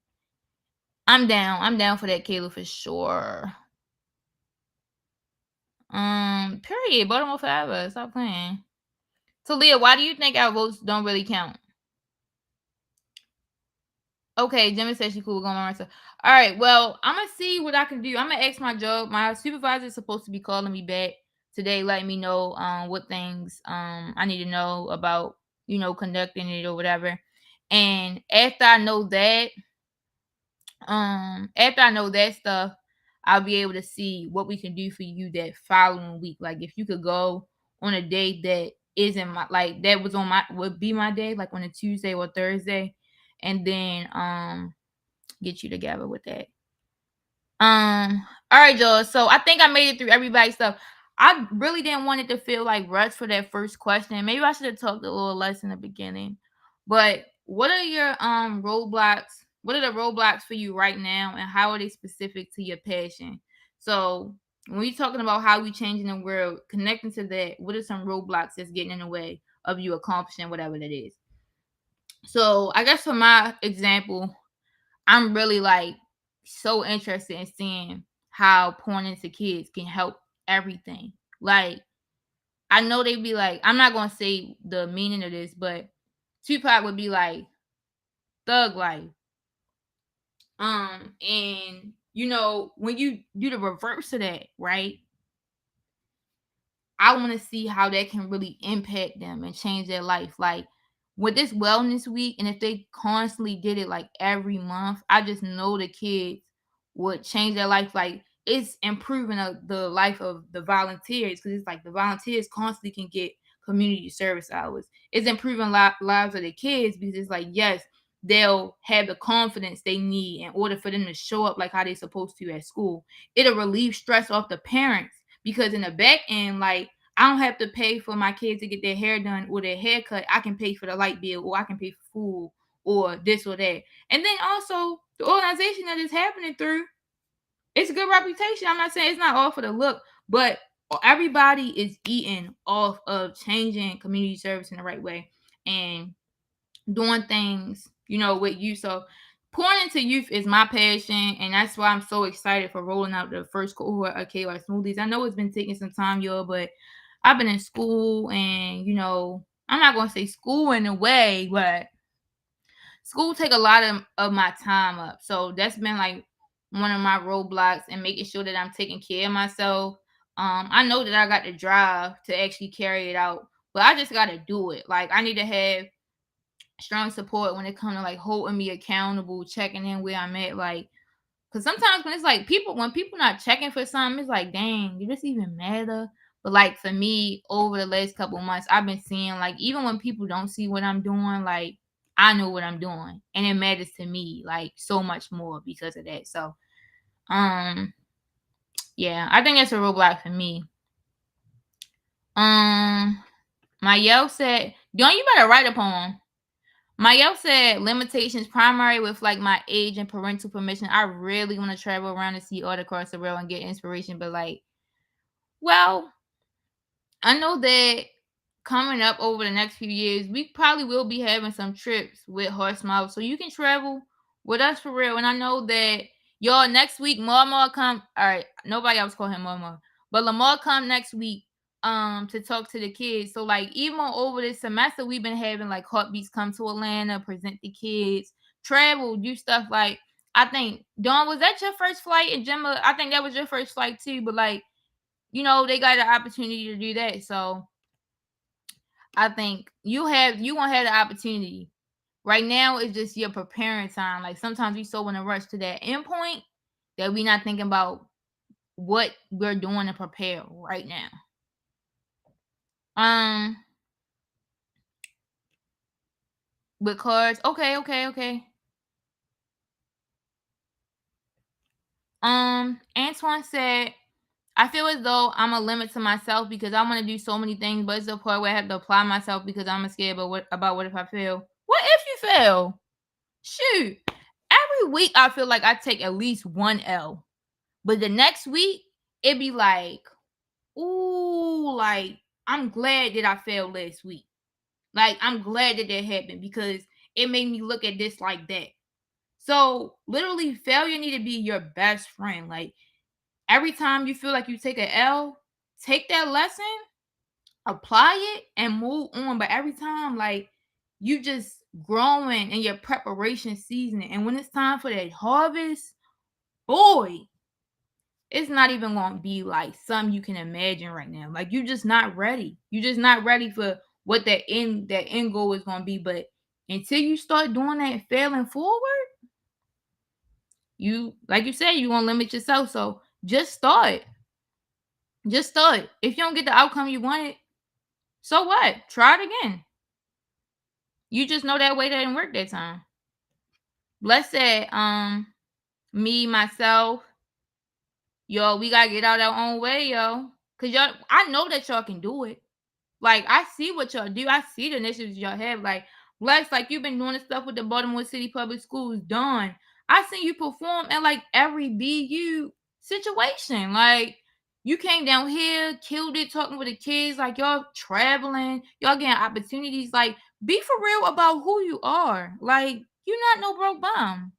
I'm down. I'm down for that, Kayla, for sure. Period. Baltimore forever. Stop playing. So, Leah, why do you think our votes don't really count? Okay, Jimmy says she cool going on. So, all right. Well, I'm gonna see what I can do. I'm gonna ask my job. My supervisor is supposed to be calling me back today, letting me know what things I need to know about conducting it or whatever. And after I know that stuff, I'll be able to see what we can do for you that following week. Like, if you could go on a day that isn't my, like, that was on my, would be my day, like on a Tuesday or Thursday, and then get you together with that. All right, y'all. So I think I made it through everybody's stuff. I really didn't want it to feel like rushed for that first question. Maybe I should have talked a little less in the beginning. But what are your roadblocks? What are the roadblocks for you right now, and how are they specific to your passion? So when we talking about how we changing the world, connecting to that, what are some roadblocks that's getting in the way of you accomplishing whatever that is? So I guess for my example, I'm really like so interested in seeing how pouring into kids can help everything. Like I know they be like, I'm not gonna say the meaning of this, but Tupac would be like thug life. And when you do the reverse of that, right? I want to see how that can really impact them and change their life. Like with this wellness week, and if they constantly did it like every month, I just know the kids would change their life. Like it's improving the life of the volunteers because it's like the volunteers constantly can get community service hours. It's improving lives of the kids because it's like, yes, they'll have the confidence they need in order for them to show up like how they're supposed to at school. It'll relieve stress off the parents because in the back end, like I don't have to pay for my kids to get their hair done or their haircut. I can pay for the light bill or I can pay for food or this or that. And then also the organization that is happening through, it's a good reputation. I'm not saying it's not all for the look, but everybody is eating off of changing community service in the right way and doing things, with you. So pouring into youth is my passion, and that's why I'm so excited for rolling out the first cohort of KY Smoothies. I know it's been taking some time, y'all, but I've been in school, and I'm not gonna say school in a way, but school take a lot of my time up. So that's been like one of my roadblocks and making sure that I'm taking care of myself. I know that I got the drive to actually carry it out, but I just gotta do it. Like I need to have strong support when it comes to like holding me accountable, checking in where I'm at. Like, cause sometimes when it's like when people not checking for something, it's like, dang, did this even matter? But like for me, over the last couple of months, I've been seeing like even when people don't see what I'm doing, like I know what I'm doing, and it matters to me like so much more because of that. So, yeah, I think that's a roadblock for me. My Yell said, "Don't you better write a poem." Mayel said limitations primary with like my age and parental permission. I really want to travel around and see all across the world and get inspiration. But like, well, I know that coming up over the next few years, we probably will be having some trips with Horsemouth. So you can travel with us for real. And I know that y'all next week, Mama come. All right, nobody else call him Mama. But Lamar come next week to talk to the kids. So like even over this semester, we've been having like Heartbeats come to Atlanta, present the kids, travel, do stuff like I think Dawn, was that your first flight? And Gemma, I think that was your first flight too. But like, they got the opportunity to do that. So I think you gonna have the opportunity. Right now it's just your preparing time. Like sometimes we so in a rush to that end point that we not thinking about what we're doing to prepare right now. With cards. Okay. Antoine said, I feel as though I'm a limit to myself because I want to do so many things, but it's the part where I have to apply myself because I'm scared about what if I fail? What if you fail? Shoot. Every week I feel like I take at least one L. But the next week, it be like, ooh, like, I'm glad that I failed last week. Like, I'm glad that happened because it made me look at this like that. So, literally, failure need to be your best friend. Like, every time you feel like you take an L, take that lesson, apply it, and move on. But every time, like, you just growing in your preparation season. And when it's time for that harvest, boy, it's not even gonna be like something you can imagine right now. Like you're just not ready. You're just not ready for what that end goal is gonna be. But until you start doing that and failing forward, you like you said, you're gonna limit yourself. So just start. Just start. If you don't get the outcome you wanted, so what? Try it again. You just know that way that didn't work that time. Let's say me, myself, yo, we gotta get out our own way, yo. Cause y'all, I know that y'all can do it. Like, I see what y'all do. I see the initiatives y'all have. Like, Lex, like you've been doing the stuff with the Baltimore City Public Schools. Done. I seen you perform at like every BU situation. Like, you came down here, killed it, talking with the kids, like y'all traveling, y'all getting opportunities. Like, be for real about who you are. Like, you're not no broke bum.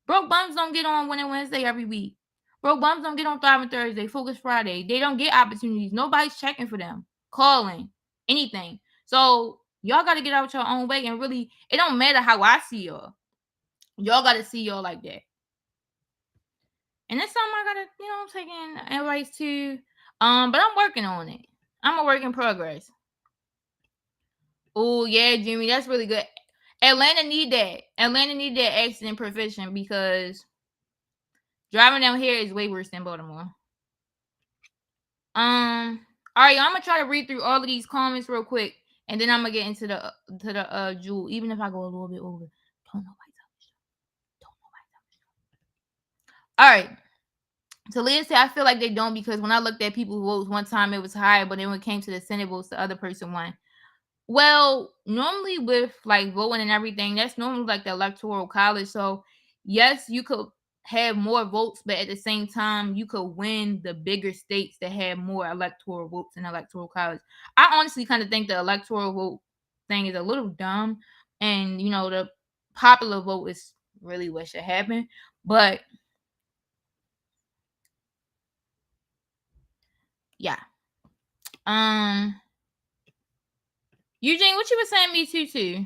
Broke bums don't get on Winning Wednesday every week. Broke bums don't get on Thriving Thursday, Focus Friday. They don't get opportunities. Nobody's checking for them, calling, anything. So y'all got to get out your own way, and really, it don't matter how I see y'all. Y'all got to see y'all like that. And that's something I gotta, I'm taking advice to. But I'm working on it. I'm a work in progress. Oh yeah, Jimmy, that's really good. Atlanta need that. Atlanta need that accident prevention, because driving down here is way worse than Baltimore. All right, I'm gonna try to read through all of these comments real quick, and then I'm gonna get into the Jewel. Even if I go a little bit over, don't nobody tell me. Don't nobody tell me. All right. Talia said, I feel like they don't, because when I looked at people's votes one time, it was higher, but then when it came to the Senate votes, the other person won. Well, normally with like voting and everything, that's normally like the electoral college. So yes, you could have more votes, but at the same time, you could win the bigger states that have more electoral votes in electoral college. I honestly kind of think the electoral vote thing is a little dumb, and the popular vote is really what should happen. But yeah. Eugene, what you were saying me too.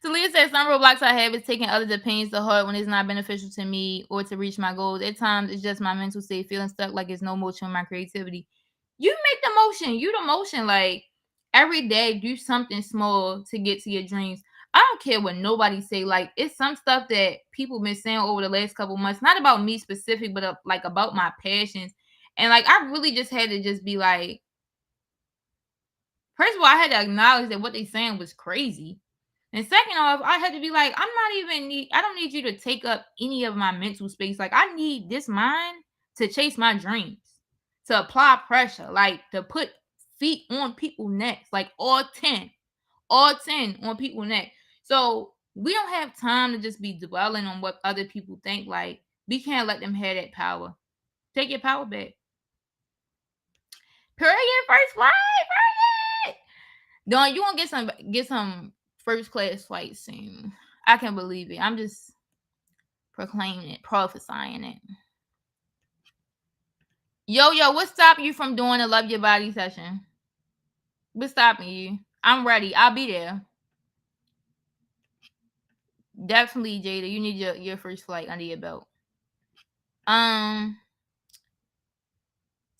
Talia said some roadblocks I have is taking others' opinions to heart when it's not beneficial to me or to reach my goals. At times, it's just my mental state feeling stuck, like it's no motion in my creativity. You make the motion. You the motion. Like, every day, do something small to get to your dreams. I don't care what nobody say. Like, it's some stuff that people been saying over the last couple months, not about me specific, but like about my passions. And like, I really just had to just be like, first of all, I had to acknowledge that what they saying was crazy. And second off, I had to be like, I don't need you to take up any of my mental space. Like, I need this mind to chase my dreams, to apply pressure, like to put feet on people's necks, like all 10 on people's neck. So we don't have time to just be dwelling on what other people think. Like, we can't let them have that power. Take your power back. Period. First flight. Period. Don, you want to get some first class flights soon. I can't believe it. I'm just proclaiming it, prophesying it. Yo, what's stopping you from doing a Love Your Body session? What's stopping you? I'm ready. I'll be there. Definitely, Jada. You need your first flight under your belt.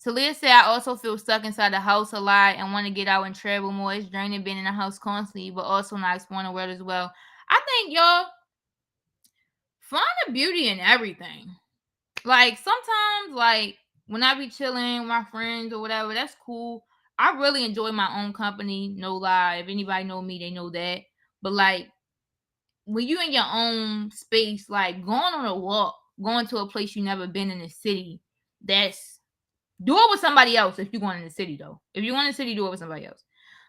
Talia said, I also feel stuck inside the house a lot and want to get out and travel more. It's draining being in the house constantly, but also not exploring the world as well. I think y'all find the beauty in everything. Like, sometimes, like, when I be chilling with my friends or whatever, that's cool. I really enjoy my own company, no lie. If anybody know me, they know that. But like, when you in your own space, like going on a walk, going to a place you never been in the city, that's do it with somebody else. If you're going in the city, though, if you're going in the city, do it with somebody else.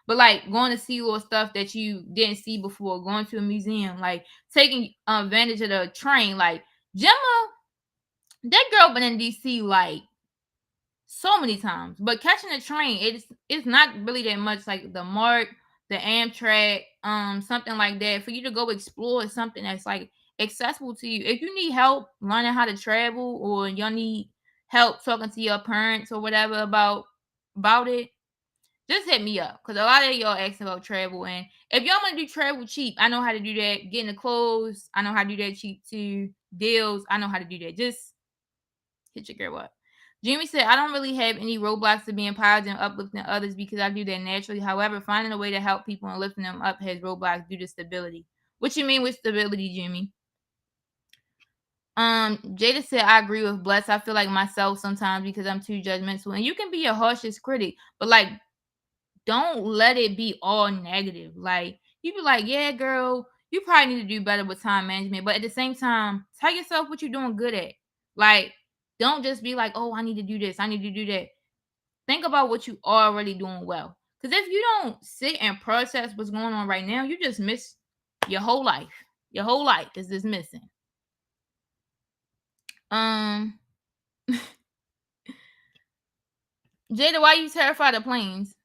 But like, going to see little stuff that you didn't see before, going to a museum, like taking advantage of the train. Like, Gemma, that girl been in DC like so many times, but catching a train, it's not really that much. Like the MARC, the Amtrak, something like that, for you to go explore something that's like accessible to you. If you need help learning how to travel, or y'all need help talking to your parents or whatever about it, just hit me up, because a lot of y'all asking about travel. And if y'all want to do travel cheap, I know how to do that. Getting the clothes, I know how to do that cheap too. Deals, I know how to do that. Just hit your girl up. Jimmy said, I don't really have any roadblocks to being positive and uplifting others, because I do that naturally. However, finding a way to help people and lifting them up has roadblocks due to stability. What you mean with stability, Jimmy? Jada said, I agree with Bless. I feel like myself sometimes, because I'm too judgmental. And you can be your harshest critic, but like, don't let it be all negative. Like, you be like, yeah, girl, you probably need to do better with time management. But at the same time, tell yourself what you're doing good at. Like, don't just be like, oh, I need to do this, I need to do that. Think about what you already doing well. Because if you don't sit and process what's going on right now, you just miss your whole life. Your whole life is just missing. Um, Jada, why you terrified of planes?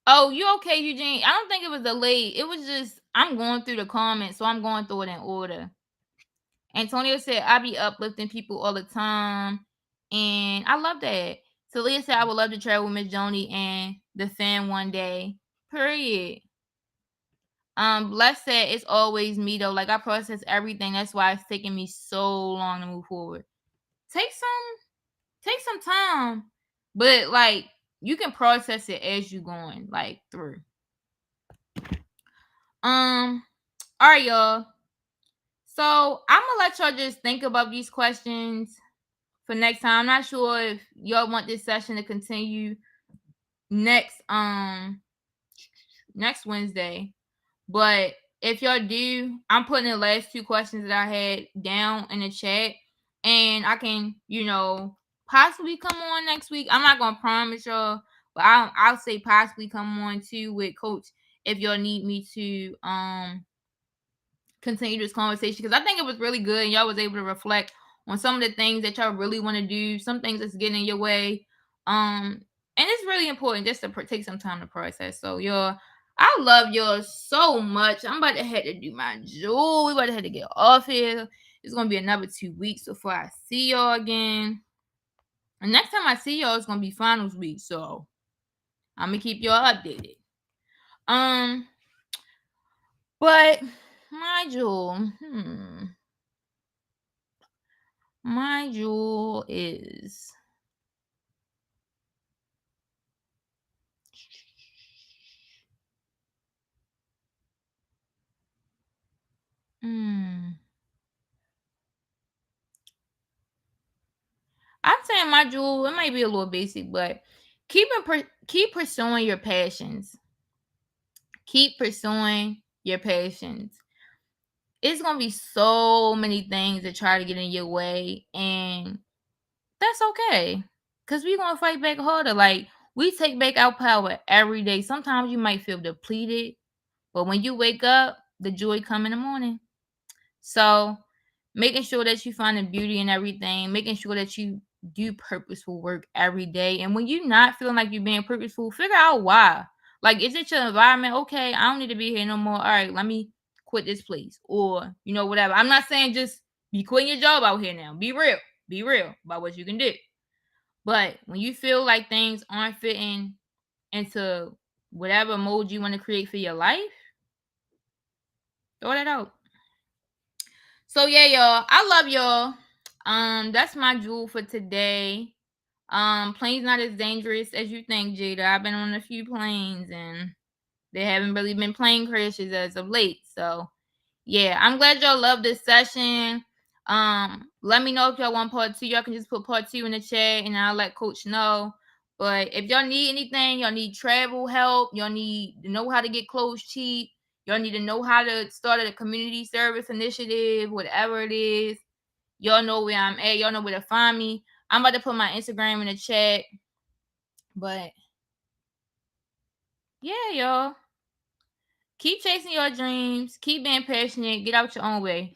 Oh, you okay, Eugene? I don't think it was delayed. It was just I'm going through the comments, so I'm going through it in order. Antonio said I be uplifting people all the time, and I love that. Talia said I would love to travel with Miss Joni and the fan one day. Period. Bless said it's always me though. Like I process everything. That's why it's taking me so long to move forward. Take some time, but like you can process it as you going like through. All right, y'all. So I'm gonna let y'all just think about these questions for next time. I'm not sure if y'all want this session to continue next next Wednesday, but if y'all do, I'm putting the last two questions that I had down in the chat, and I can, possibly come on next week. I'm not gonna promise y'all, but I'll say possibly come on too with Coach if y'all need me to continue this conversation, because I think it was really good and y'all was able to reflect on some of the things that y'all really want to do, some things that's getting in your way. And it's really important just to take some time to process. So y'all, I love y'all so much. I'm about to head to do my jewel. We about to head to get off here. It's gonna be another 2 weeks before I see y'all again. And next time I see y'all, it's gonna be finals week. So I'm gonna keep y'all updated. But my jewel, my jewel is I'm saying my jewel, it might be a little basic, but keep pursuing your passions. Keep pursuing your passions. It's gonna be so many things that try to get in your way, and that's okay. Cause we're gonna fight back harder. Like we take back our power every day. Sometimes you might feel depleted, but when you wake up, the joy come in the morning. So making sure that you find the beauty in everything, making sure that you do purposeful work every day. And when you're not feeling like you're being purposeful, figure out why. Like, is it your environment? Okay, I don't need to be here no more. All right, let me quit this place. Or, whatever. I'm not saying just be quitting your job out here now. Be real. Be real about what you can do. But when you feel like things aren't fitting into whatever mode you want to create for your life, throw that out. So yeah, y'all. I love y'all. That's my jewel for today. Planes not as dangerous as you think, Jada. I've been on a few planes and they haven't really been plane crashes as of late. So yeah, I'm glad y'all love this session. Let me know if y'all want part 2. Y'all can just put part 2 in the chat and I'll let Coach know. But if y'all need anything, y'all need travel help, y'all need to know how to get clothes cheap, y'all need to know how to start a community service initiative, whatever it is, y'all know where I'm at. Y'all know where to find me. I'm about to put my Instagram in the chat. But yeah, y'all. Keep chasing your dreams. Keep being passionate. Get out your own way.